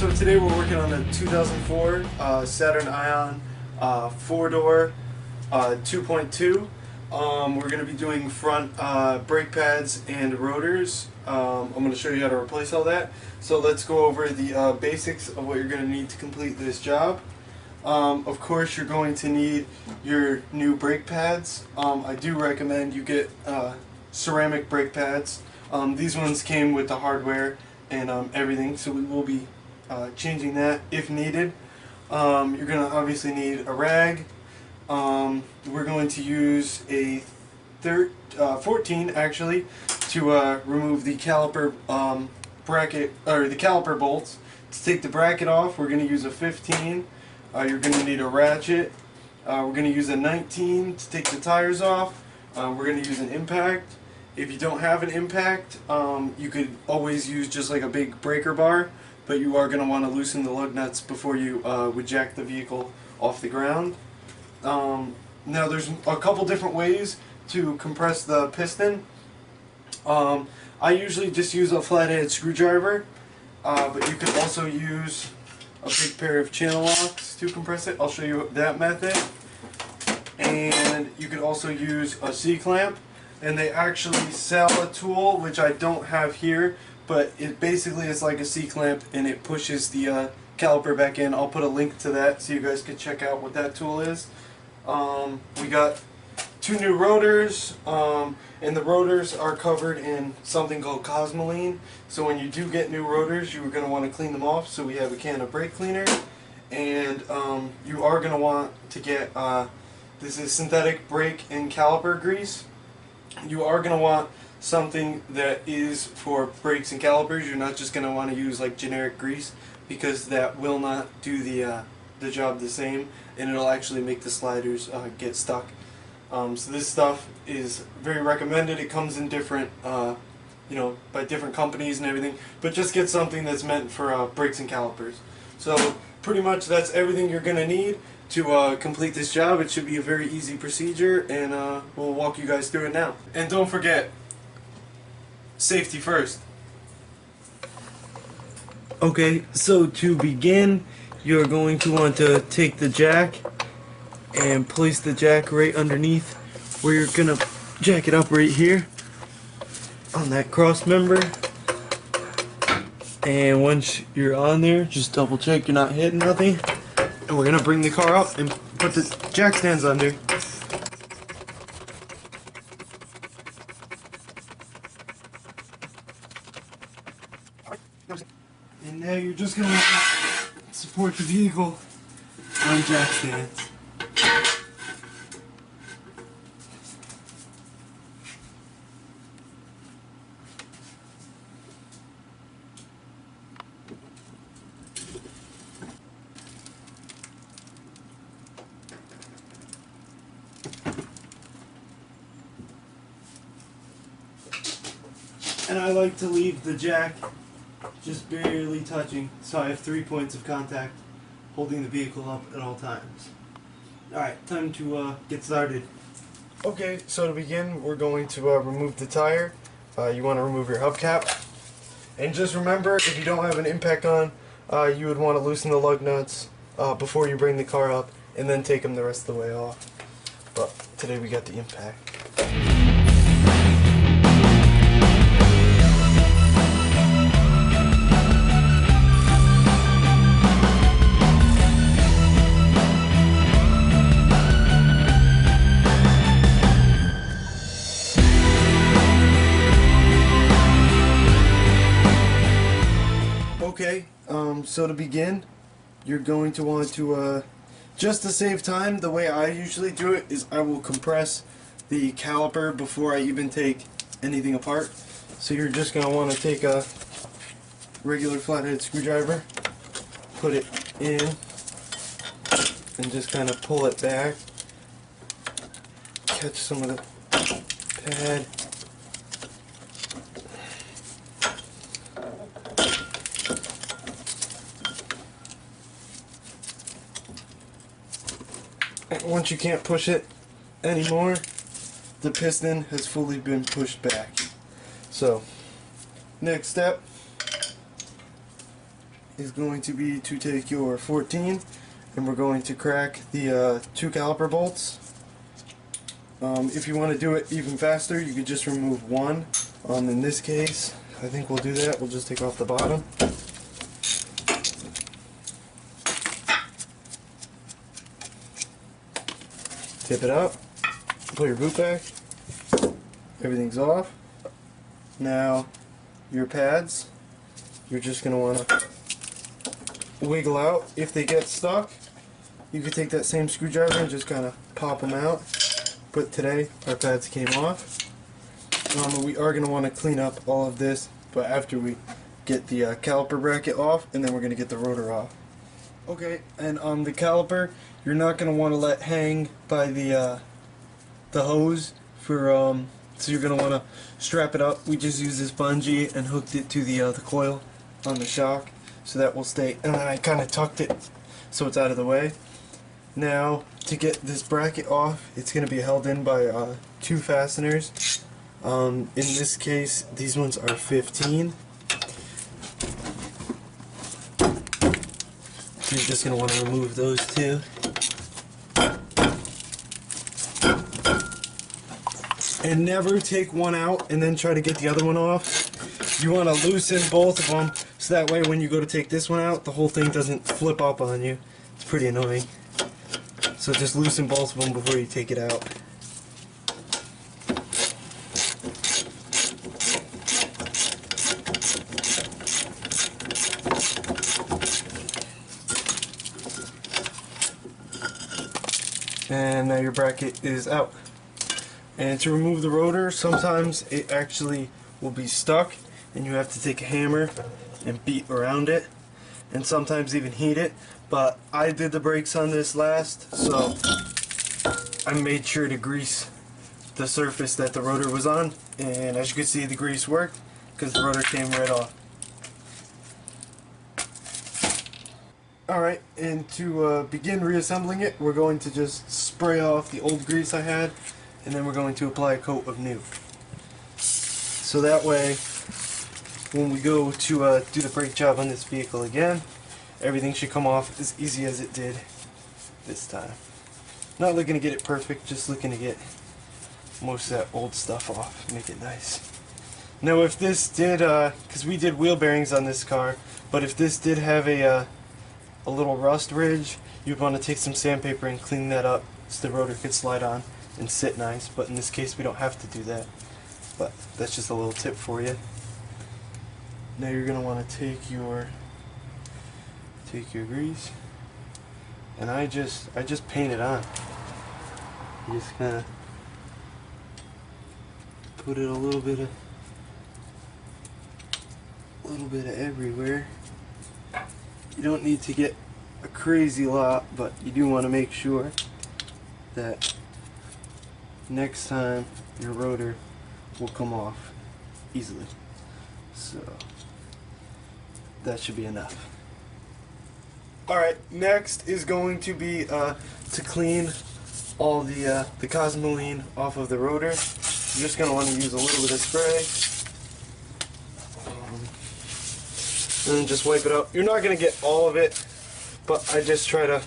So today we're working on a 2004 Saturn Ion 4-door 2.2. We're going to be doing front brake pads and rotors. I'm going to show you how to replace all that. So let's go over the basics of what you're going to need to complete this job. Of course, you're going to need your new brake pads. I do recommend you get ceramic brake pads. These ones came with the hardware and everything, so we will be changing that if needed. You're going to obviously need a rag. We're going to use a 14 actually to remove the caliper bracket, or the caliper bolts. To take the bracket off, we're going to use a 15. You're going to need a ratchet. We're going to use a 19 to take the tires off. We're going to use an impact. If you don't have an impact, you could always use just like a big breaker bar, but you are going to want to loosen the lug nuts before you would jack the vehicle off the ground. Now there's a couple different ways to compress the piston. I usually just use a flathead screwdriver, but you could also use a big pair of channel locks to compress it. I'll show you that method. And you could also use a C-clamp, and they actually sell a tool which I don't have here, but it basically is like a C-clamp and it pushes the caliper back in. I'll put a link to that so you guys can check out what that tool is. We got two new rotors, and the rotors are covered in something called Cosmoline. So when you do get new rotors, you're going to want to clean them off. So we have a can of brake cleaner, and you are going to want to get this is synthetic brake and caliper grease. You are going to want something that is for brakes and calipers. You're not just going to want to use like generic grease, because that will not do the job the same, and it'll actually make the sliders get stuck. So this stuff is very recommended. It comes in different, by different companies and everything, but just get something that's meant for brakes and calipers. So pretty much that's everything you're going to need to complete this job. It should be a very easy procedure, and we'll walk you guys through it now. And don't forget, safety first. Okay, so to begin, you're going to want to take the jack and place the jack right underneath where you're going to jack it up right here on that cross member. And once you're on there, just double check you're not hitting nothing. And we're going to bring the car up and put the jack stands under. And now you're just going to support the vehicle on jack stands. And I like to leave the jack just barely touching, so I have 3 points of contact holding the vehicle up at all times. Alright, time to get started. Okay, so to begin, we're going to remove the tire. You want to remove your hubcap. And just remember, if you don't have an impact on, you would want to loosen the lug nuts before you bring the car up, and then take them the rest of the way off. But today we got the impact. Okay, so to begin, you're going to want to, just to save time, the way I usually do it is I will compress the caliper before I even take anything apart. So you're just going to want to take a regular flathead screwdriver, put it in, and just kind of pull it back, catch some of the pad. Once you can't push it anymore, the piston has fully been pushed back. So, next step, is going to be to take your 14 and we're going to crack the 2 caliper bolts. If you want to do it even faster, you could just remove one. In this case, I think we'll do that. We'll just take off the bottom. Tip it up, pull your boot back, everything's off. Now your pads, you're just going to want to wiggle out. If they get stuck, you could take that same screwdriver and just kind of pop them out. But today our pads came off. We are going to want to clean up all of this, but after we get the caliper bracket off, and then we're going to get the rotor off. Okay, and on the caliper, you're not going to want to let hang by the hose for so you're going to want to strap it up. We just used this bungee and hooked it to the coil on the shock, so that will stay. And then I kind of tucked it so it's out of the way. Now to get this bracket off, it's going to be held in by 2 fasteners. In this case, these ones are 15. So you're just going to want to remove those 2. And never take one out and then try to get the other one off. You want to loosen both of them so that way when you go to take this one out, the whole thing doesn't flip up on you. It's pretty annoying. So just loosen both of them before you take it out. And now your bracket is out. And to remove the rotor, sometimes it actually will be stuck and you have to take a hammer and beat around it, and sometimes even heat it. But I did the brakes on this last, so I made sure to grease the surface that the rotor was on, and as you can see, the grease worked because the rotor came right off. Alright, and to begin reassembling it, we're going to just spray off the old grease I had, and then we're going to apply a coat of new. So that way, when we go to do the brake job on this vehicle again, everything should come off as easy as it did this time. Not looking to get it perfect, just looking to get most of that old stuff off, make it nice. Now if this did, because we did wheel bearings on this car, but if this did have a little rust ridge, you'd want to take some sandpaper and clean that up so the rotor could slide on and sit nice. But in this case we don't have to do that, but that's just a little tip for you. Now you're going to want to take your grease, and I just paint it on. You just kind of put it a little bit of everywhere. You don't need to get a crazy lot, but you do want to make sure that next time your rotor will come off easily. So that should be enough. Alright, next is going to be to clean all the cosmoline off of the rotor. You're just going to want to use a little bit of spray. And then just wipe it up. You're not going to get all of it, but I just try to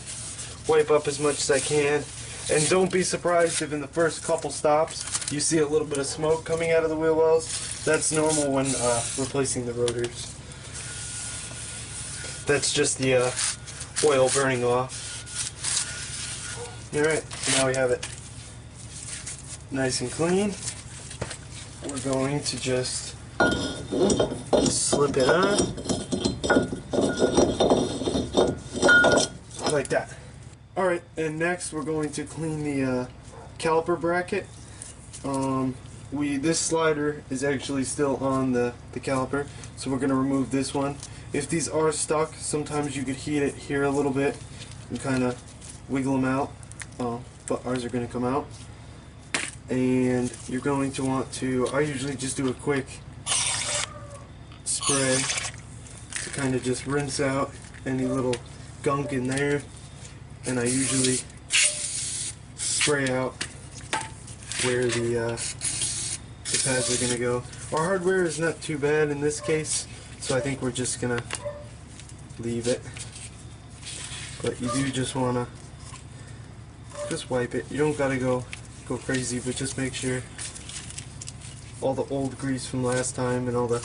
wipe up as much as I can. And don't be surprised if in the first couple stops you see a little bit of smoke coming out of the wheel wells. That's normal when replacing the rotors. That's just the oil burning off. Alright, now we have it nice and clean. We're going to just slip it on like that. Alright, and next we're going to clean the caliper bracket. This slider is actually still on the caliper, so we're going to remove this one. If these are stuck, sometimes you could heat it here a little bit and kind of wiggle them out, but ours are going to come out. And you're going to want to, I usually just do a quick spray to kind of just rinse out any little gunk in there, and I usually spray out where the pads are going to go. Our hardware is not too bad in this case, so I think we're just going to leave it. But you do just want to just wipe it. You don't gotta go crazy, but just make sure all the old grease from last time and all the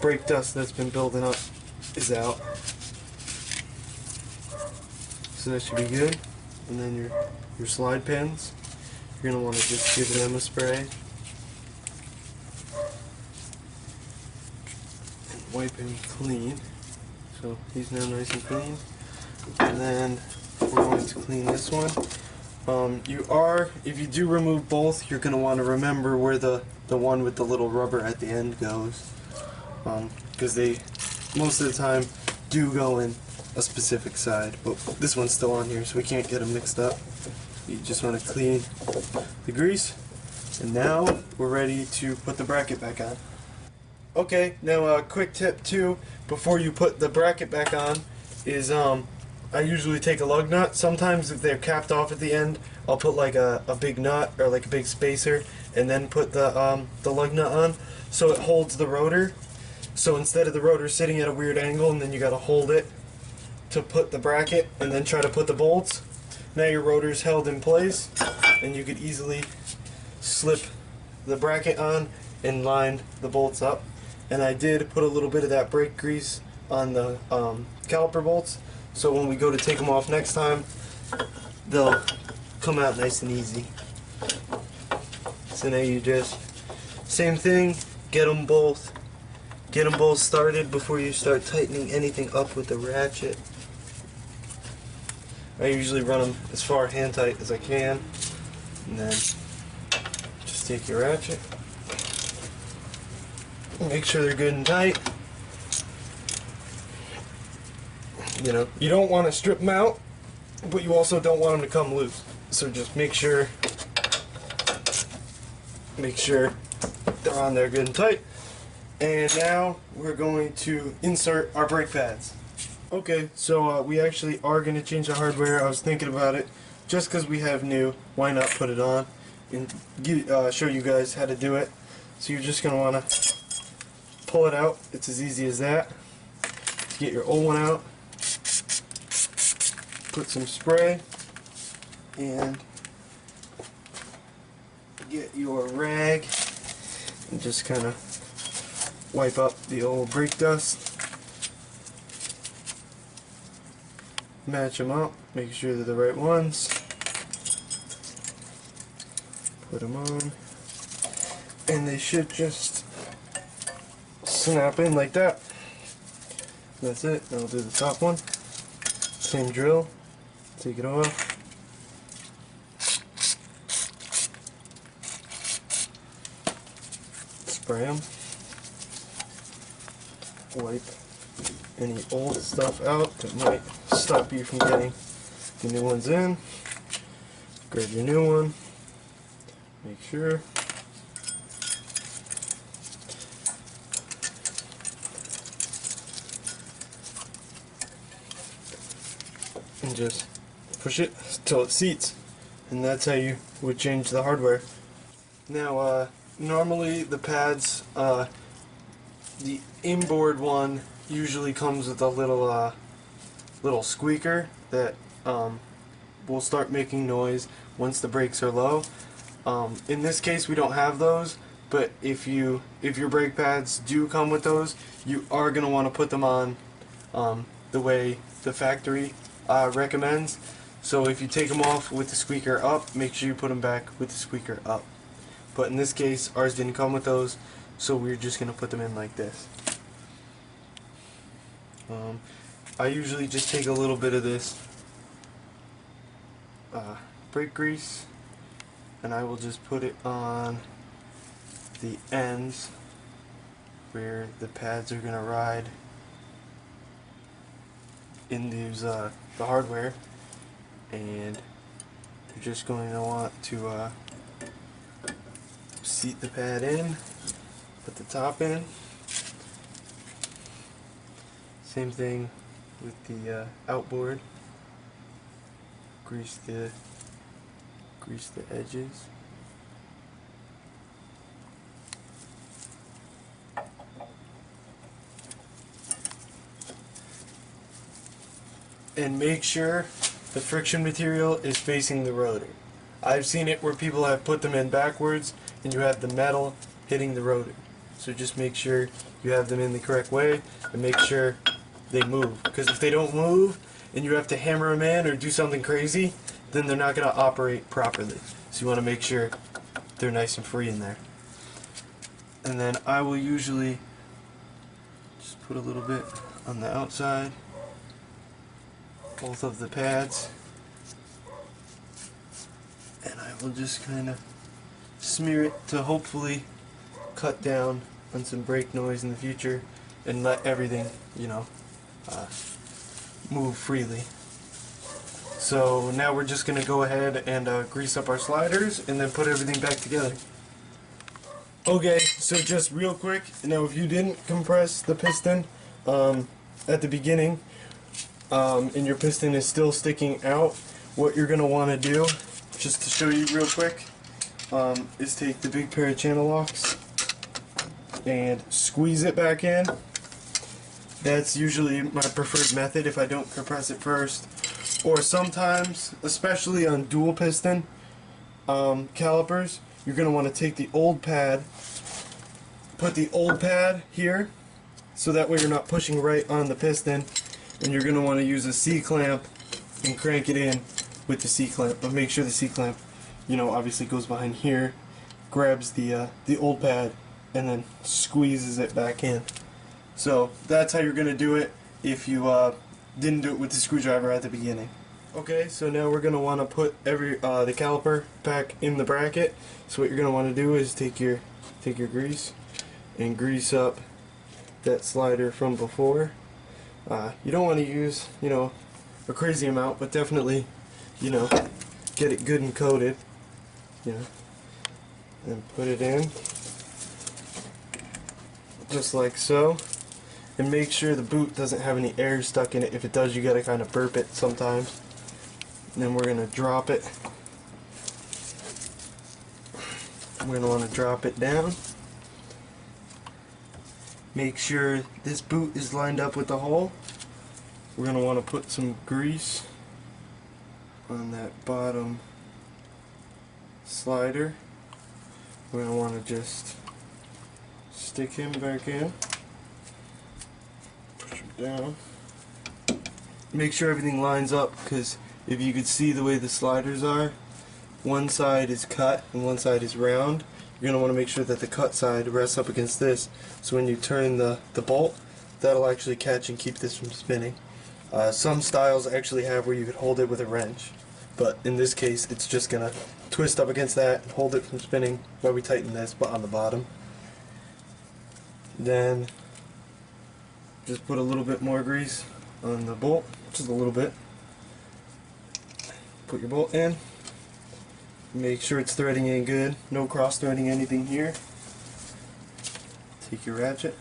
brake dust that's been building up is out. So that should be good. And then your slide pins, you're gonna want to just give them a spray and wipe them clean. So he's now nice and clean. And then we're going to clean this one. If you do remove both, you're going to want to remember where the one with the little rubber at the end goes. Because they, most of the time, do go in a specific side. But this one's still on here, so we can't get them mixed up. You just want to clean the grease. And now we're ready to put the bracket back on. Okay, now a quick tip too, before you put the bracket back on, is I usually take a lug nut. Sometimes if they're capped off at the end, I'll put like a big nut or like a big spacer and then put the lug nut on so it holds the rotor. So instead of the rotor sitting at a weird angle and then you gotta hold it to put the bracket and then try to put the bolts, now your rotor's held in place and you could easily slip the bracket on and line the bolts up. And I did put a little bit of that brake grease on the caliper bolts, so when we go to take them off next time, they'll come out nice and easy. So now you just, same thing, get them both started before you start tightening anything up with the ratchet. I usually run them as far hand tight as I can, and then just take your ratchet, make sure they're good and tight. You know, you don't want to strip them out, but you also don't want them to come loose. So just make sure they're on there good and tight. And now we're going to insert our brake pads. Okay, so we actually are going to change the hardware. I was thinking about it. Just because we have new, why not put it on and show you guys how to do it. So you're just going to want to pull it out. It's as easy as that. Get your old one out. Put some spray and get your rag and just kind of wipe up the old brake dust. Match them up, make sure they're the right ones. Put them on, and they should just snap in like that. That's it. I'll do the top one. Same drill. Take it off. Spray them. Wipe any old stuff out that might stop you from getting the new ones in. Grab your new one. Make sure. And just push it till it seats, and that's how you would change the hardware. Now normally the pads, the inboard one usually comes with a little squeaker that will start making noise once the brakes are low. In this case we don't have those, but if your brake pads do come with those, you are going to want to put them on the way the factory recommends. So if you take them off with the squeaker up, make sure you put them back with the squeaker up. But in this case, ours didn't come with those, so we're just going to put them in like this. I usually just take a little bit of this brake grease, and I will just put it on the ends where the pads are going to ride in these, the hardware, and you're just going to want to seat the pad in, put the top in. Same thing with the outboard. Grease the edges. and make sure the friction material is facing the rotor. I've seen it where people have put them in backwards and you have the metal hitting the rotor. So just make sure you have them in the correct way and make sure they move. Because if they don't move and you have to hammer them in or do something crazy, then they're not going to operate properly. So you want to make sure they're nice and free in there. And then I will usually just put a little bit on the outside, both of the pads, and I will just kind of smear it to hopefully cut down on some brake noise in the future and let everything, you know, move freely. So now we're just going to go ahead and grease up our sliders and then put everything back together. Okay, so just real quick, now if you didn't compress the piston at the beginning and your piston is still sticking out, what you're going to want to do, just to show you real quick, is take the big pair of channel locks and squeeze it back in. That's usually my preferred method if I don't compress it first. Or sometimes, especially on dual piston calipers, you're going to want to take the old pad, put the old pad here, so that way you're not pushing right on the piston, and you're going to want to use a C-clamp and crank it in with the C-clamp. But make sure the C-clamp, you know, obviously goes behind here, grabs the old pad, and then squeezes it back in. So that's how you're going to do it if you didn't do it with the screwdriver at the beginning. Okay, so now we're going to want to put the caliper back in the bracket. So what you're going to want to do is take your grease and grease up that slider from before. You don't want to use, you know, a crazy amount, but definitely, you know, get it good and coated, you know, and put it in just like so. And make sure the boot doesn't have any air stuck in it. If it does, you gotta kind of burp it sometimes. And then we're gonna drop it. We're gonna want to drop it down. Make sure this boot is lined up with the hole. We're gonna want to put some grease on that bottom slider. We're gonna want to just stick him back in. Down. Make sure everything lines up, because if you could see the way the sliders are, one side is cut and one side is round. You're going to want to make sure that the cut side rests up against this, so when you turn the bolt, that'll actually catch and keep this from spinning. Some styles actually have where you could hold it with a wrench, but in this case it's just going to twist up against that and hold it from spinning while we tighten this but on the bottom. Then just put a little bit more grease on the bolt, just a little bit. Put your bolt in. Make sure it's threading in good. No cross threading anything here. Take your ratchet.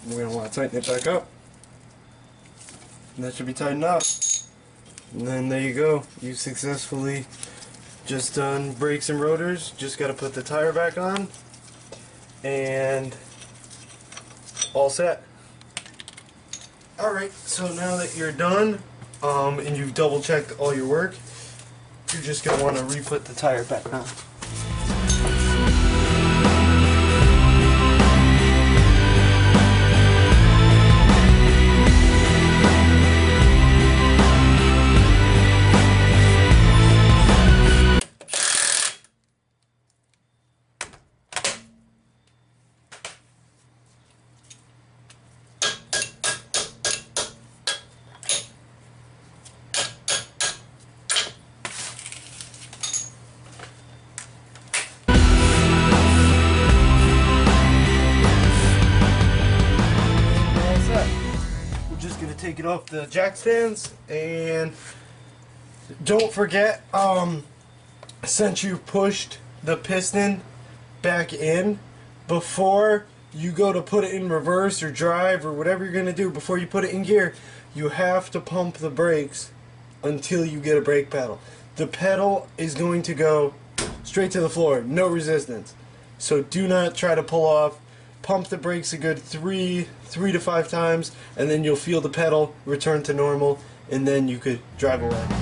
We're going to want to tighten it back up. And that should be tightened up. And then there you go. You successfully just done brakes and rotors. Just got to put the tire back on and all set. Alright, so now that you're done and you've double checked all your work, you're just going to want to re-put the tire back on. Take it off the jack stands, and don't forget, since you pushed the piston back in, before you go to put it in reverse or drive or whatever you're going to do, before you put it in gear, you have to pump the brakes until you get a brake pedal. The pedal is going to go straight to the floor, no resistance. So do not try to pull off pump the brakes a good three to five times, and then you'll feel the pedal return to normal, and then you could drive away.